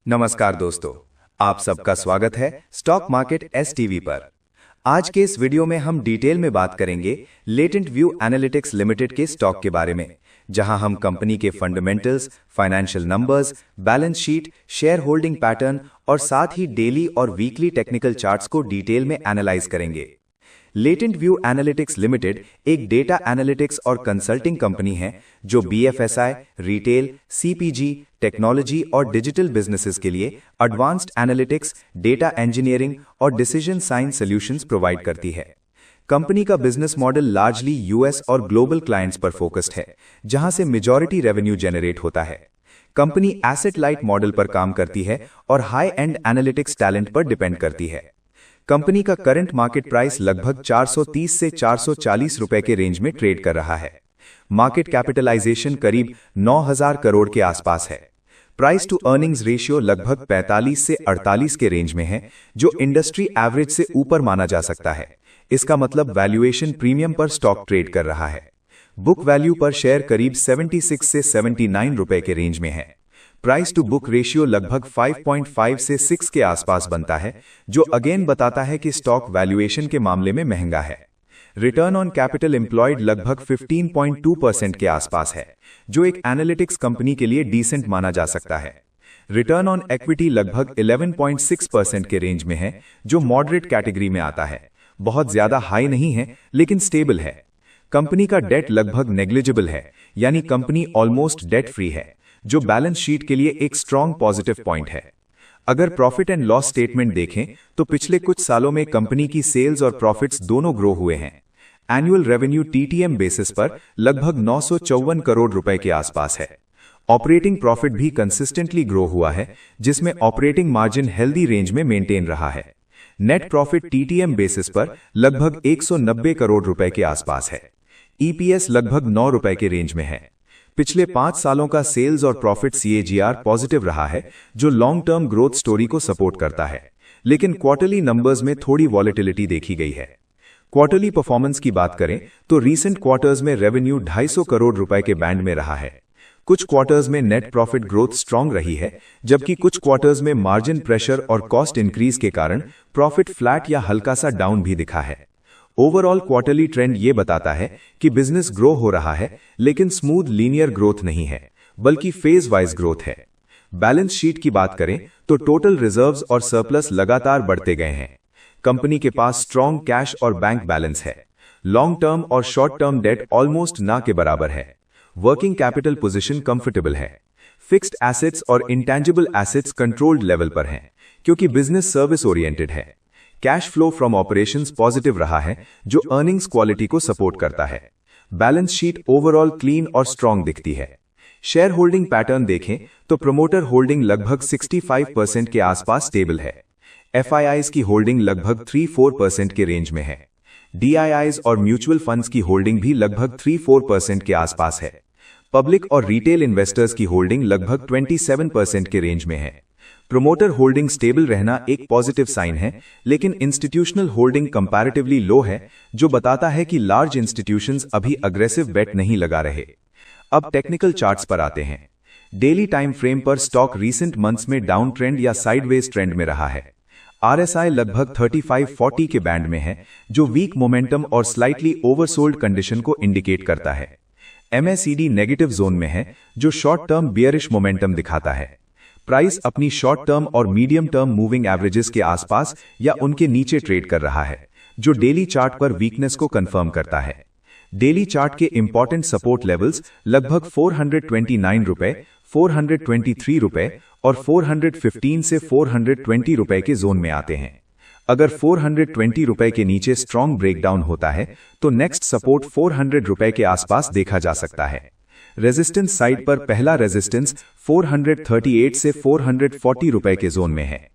नमस्कार दोस्तों, आप सबका स्वागत है स्टॉक मार्केट एसटीवी पर। आज के इस वीडियो में हम डिटेल में बात करेंगे लेटेंट व्यू एनालिटिक्स लिमिटेड के स्टॉक के बारे में, जहां हम कंपनी के fundamentals, financial numbers, balance sheet, share holding pattern और साथ ही डेली और वीकली टेक्निकल चार्ट्स को डिटेल में एनालाइज करेंगे। लेटेंट व्यू एनालिटिक्स लिमिटेड एक डेटा एनालिटिक्स और कंसल्टिंग कंपनी है जो बीएफएसआई, रिटेल, सीपीजी, टेक्नोलॉजी और डिजिटल बिजनेसेस के लिए एडवांस्ड एनालिटिक्स, डेटा इंजीनियरिंग और डिसीजन साइंस सॉल्यूशंस प्रोवाइड करती है। कंपनी का बिजनेस मॉडल लार्जली यूएस और ग्लोबल क्लाइंट्स पर फोकस्ड है, जहां से मेजॉरिटी रेवेन्यू जनरेट होता है। कंपनी एसेट लाइट मॉडल पर काम करती है और हाई एंड एनालिटिक्स टैलेंट पर डिपेंड करती है। कंपनी का करंट मार्केट प्राइस लगभग 430 से 440 रुपए के रेंज में ट्रेड कर रहा है। मार्केट कैपिटलाइजेशन करीब 9,000 करोड़ के आसपास है। प्राइस टू अर्निंग्स रेशियो लगभग 45 से 48 के रेंज में है, जो इंडस्ट्री एवरेज से ऊपर माना जा सकता है। इसका मतलब वैल्यूएशन प्रीमियम पर स्टॉक ट्रेड कर रहा है। बुक वैल्यू पर शेयर करीब 76 से 79 रुपए के रेंज में है। प्राइस टू बुक रेशियो लगभग 5.5 से 6 के आसपास बनता है, जो अगेन बताता है कि स्टॉक वैल्यूएशन के मामले में महंगा है। रिटर्न ऑन कैपिटल एम्प्लॉयड लगभग 15.2% के आसपास है, जो एक एनालिटिक्स कंपनी के लिए डिसेंट माना जा सकता है। रिटर्न ऑन इक्विटी लगभग 11.6% के रेंज में है, जो मॉडरेट कैटेगरी में आता है। बहुत ज्यादा हाई नहीं है, लेकिन स्टेबल है। कंपनी का डेट लगभग नेग्लिजिबल है, यानी कंपनी ऑलमोस्ट डेट फ्री है, जो बैलेंस शीट के लिए एक स्ट्रॉन्ग पॉजिटिव पॉइंट है। अगर प्रॉफिट एंड लॉस स्टेटमेंट देखें तो पिछले कुछ सालों में कंपनी की सेल्स और प्रॉफिट्स दोनों ग्रो हुए हैं। एनुअल रेवेन्यू टीटीएम बेसिस पर लगभग 954 करोड़ रुपए के आसपास है। ऑपरेटिंग प्रॉफिट भी कंसिस्टेंटली ग्रो हुआ है, जिसमें ऑपरेटिंग मार्जिन हेल्दी रेंज में मेंटेन रहा है। नेट प्रॉफिट टीटीएम बेसिस पर लगभग 190 करोड़ रुपए के आसपास है। ईपीएस लगभग 9 रुपए के रेंज में है। पिछले 5 सालों का सेल्स और प्रॉफिट सीएजीआर पॉजिटिव रहा है, जो लॉन्ग टर्म ग्रोथ स्टोरी को सपोर्ट करता है। लेकिन क्वार्टरली नंबर्स में थोड़ी वॉलेटिलिटी देखी गई है। क्वार्टरली परफॉर्मेंस की बात करें तो रीसेंट क्वार्टर्स में रेवेन्यू 250 करोड़ रुपए के बैंड में रहा है। कुछ क्वार्टर्स में नेट प्रॉफिट ग्रोथ स्ट्रांग रही है, जबकि कुछ क्वार्टर्स में मार्जिन प्रेशर और कॉस्ट इंक्रीज के कारण प्रॉफिट फ्लैट या हल्का सा डाउन भी दिखा है। ओवरऑल क्वार्टरली ट्रेंड ये बताता है कि बिजनेस ग्रो हो रहा है, लेकिन स्मूथ लीनियर ग्रोथ नहीं है, बल्कि फेज वाइज ग्रोथ है। बैलेंस शीट की बात करें तो टोटल रिजर्व्स और सरप्लस लगातार बढ़ते गए हैं। कंपनी के पास स्ट्रॉन्ग कैश और बैंक बैलेंस है। लॉन्ग टर्म और शॉर्ट टर्म डेट ऑलमोस्ट ना के बराबर है। वर्किंग कैपिटल पोजीशन कंफर्टेबल है। फिक्स्ड एसेट्स और इंटेंजिबल एसेट्स कंट्रोल्ड लेवल पर हैं, क्योंकि बिजनेस सर्विस ओरिएंटेड है। Cash flow from operations positive रहा है, जो अर्निंग्स क्वालिटी को सपोर्ट करता है। बैलेंस शीट ओवरऑल क्लीन और स्ट्रॉन्ग दिखती है। शेयर होल्डिंग पैटर्न देखें तो प्रमोटर होल्डिंग लगभग 65% के आसपास स्टेबल है। एफआईआईज की होल्डिंग लगभग 3-4% के रेंज में है। डीआईआईज और म्यूचुअल फंड्स की होल्डिंग भी लगभग 3-4% के आसपास है। पब्लिक और रिटेल इन्वेस्टर्स की होल्डिंग लगभग 27% के रेंज में है। प्रोमोटर होल्डिंग स्टेबल रहना एक पॉजिटिव साइन है, लेकिन इंस्टीट्यूशनल होल्डिंग कंपैरेटिवली लो है, जो बताता है कि लार्ज इंस्टीट्यूशंस अभी अग्रेसिव बेट नहीं लगा रहे। अब टेक्निकल चार्ट्स पर आते हैं। डेली टाइम फ्रेम पर स्टॉक रीसेंट मंथ्स में डाउन ट्रेंड या साइडवेज ट्रेंड में रहा है। आरएसआई लगभग 35-40 के बैंड में है, जो वीक मोमेंटम और स्लाइटली ओवरसोल्ड कंडीशन को इंडिकेट करता है। एमएसीडी नेगेटिव जोन में है, जो शॉर्ट टर्म बियरिश मोमेंटम दिखाता है। प्राइस अपनी शॉर्ट टर्म और मीडियम टर्म मूविंग एवरेजेस के आसपास या उनके नीचे ट्रेड कर रहा है, जो डेली चार्ट पर वीकनेस को कंफर्म करता है। डेली चार्ट के इंपॉर्टेंट सपोर्ट लेवल्स लगभग 429 रुपए, 423 रुपए और 415 से 420 रुपए के जोन में आते हैं। अगर 420 रुपए के नीचे स्ट्रॉन्ग ब्रेकडाउन होता है तो नेक्स्ट सपोर्ट 400 रुपए के आसपास देखा जा सकता है। रेजिस्टेंस साइड पर पहला रेजिस्टेंस 438 से 440 रुपए के जोन में है।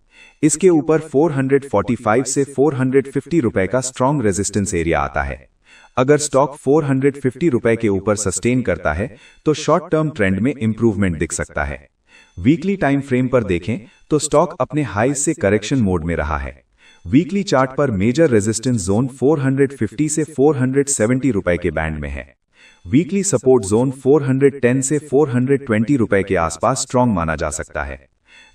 इसके ऊपर 445 से 450 रुपए का स्ट्रॉन्ग रेजिस्टेंस एरिया आता है। अगर स्टॉक 450 रुपए के ऊपर सस्टेन करता है तो शॉर्ट टर्म ट्रेंड में इंप्रूवमेंट दिख सकता है। वीकली टाइम फ्रेम पर देखें तो स्टॉक अपने हाई से करेक्शन मोड में रहा है। वीकली चार्ट पर मेजर रेजिस्टेंस जोन 450 से 470 रुपए के बैंड में है। वीकली सपोर्ट जोन 410 से 420 रुपए के आसपास स्ट्रॉन्ग माना जा सकता है।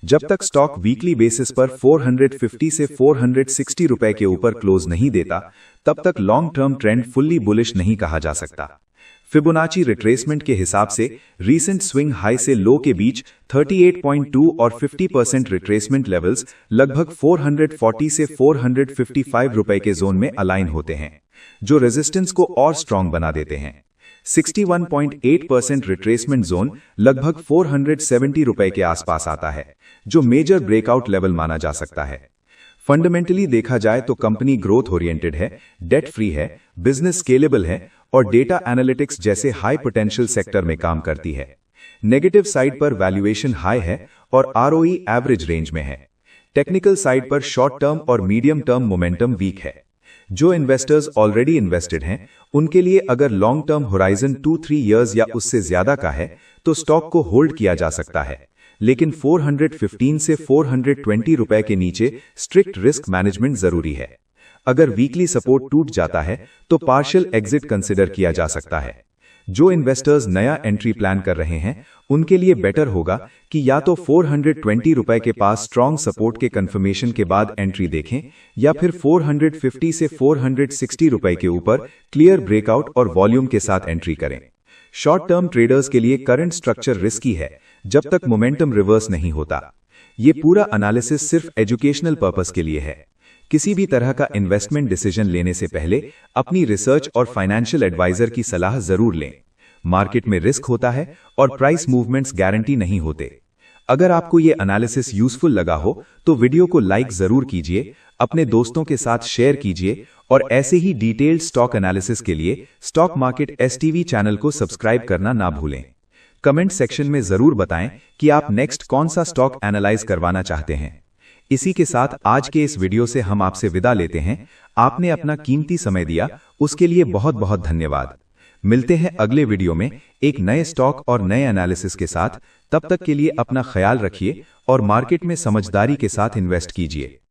जब तक स्टॉक वीकली बेसिस पर 450 से 460 रुपए के ऊपर क्लोज नहीं देता, तब तक long term trend fully bullish नहीं कहा जा सकता। फिबोनाची रिट्रेसमेंट के हिसाब से रीसेंट स्विंग हाई से लो के बीच 38.2 और 50% रिट्रेसमेंट लेवल्स लगभग 440 से 455 रुपए के जोन में अलाइन होते हैं, जो रेजिस्टेंस को और स्ट्रांग बना देते हैं। 61.8% रिट्रेसमेंट जोन लगभग 470 रुपए के आसपास आता है, जो मेजर ब्रेकआउट लेवल माना जा सकता है। फंडामेंटली देखा जाए तो कंपनी ग्रोथ ओरिएंटेड है, डेट फ्री है, बिजनेस स्केलेबल है और डेटा एनालिटिक्स जैसे हाई पोटेंशियल सेक्टर में काम करती है। नेगेटिव साइड पर वैल्यूएशन हाई है और आरओई एवरेज रेंज में है। टेक्निकल साइड पर शॉर्ट टर्म और मीडियम टर्म मोमेंटम वीक है। जो इन्वेस्टर्स ऑलरेडी इन्वेस्टेड हैं, उनके लिए अगर लॉन्ग टर्म होराइजन 2-3 इयर्स या उससे ज्यादा का है तो स्टॉक को होल्ड किया जा सकता है, लेकिन 415 से 420 रुपए के नीचे स्ट्रिक्ट रिस्क मैनेजमेंट जरूरी है। अगर वीकली सपोर्ट टूट जाता है तो पार्शियल एग्जिट कंसिडर किया जा सकता है। जो इन्वेस्टर्स नया एंट्री प्लान कर रहे हैं, उनके लिए बेटर होगा कि या तो 420 रुपए के पास स्ट्रॉन्ग सपोर्ट के कंफर्मेशन के बाद एंट्री देखें या फिर 450 से 460 रुपए के ऊपर क्लियर ब्रेकआउट और वॉल्यूम के साथ एंट्री करें। शॉर्ट टर्म ट्रेडर्स के लिए करंट स्ट्रक्चर रिस्की है जब तक मोमेंटम रिवर्स नहीं होता। ये पूरा एनालिसिस सिर्फ एजुकेशनल पर्पस के लिए है। किसी भी तरह का इन्वेस्टमेंट डिसीजन लेने से पहले अपनी रिसर्च और फाइनेंशियल एडवाइजर की सलाह जरूर लें। मार्केट में रिस्क होता है और प्राइस मूवमेंट्स गारंटी नहीं होते। अगर आपको ये एनालिसिस यूजफुल लगा हो तो वीडियो को लाइक जरूर कीजिए, अपने दोस्तों के साथ शेयर कीजिए और ऐसे ही डिटेल्ड स्टॉक एनालिसिस के लिए स्टॉक मार्केट एसटीवी चैनल को सब्सक्राइब करना ना भूलें। कमेंट सेक्शन में जरूर बताएं कि आप नेक्स्ट कौन सा स्टॉक एनालाइज करवाना चाहते हैं। इसी के साथ आज के इस वीडियो से हम आपसे विदा लेते हैं। आपने अपना कीमती समय दिया, उसके लिए बहुत बहुत धन्यवाद। मिलते हैं अगले वीडियो में एक नए स्टॉक और नए एनालिसिस के साथ। तब तक के लिए अपना ख्याल रखिए और मार्केट में समझदारी के साथ इन्वेस्ट कीजिए।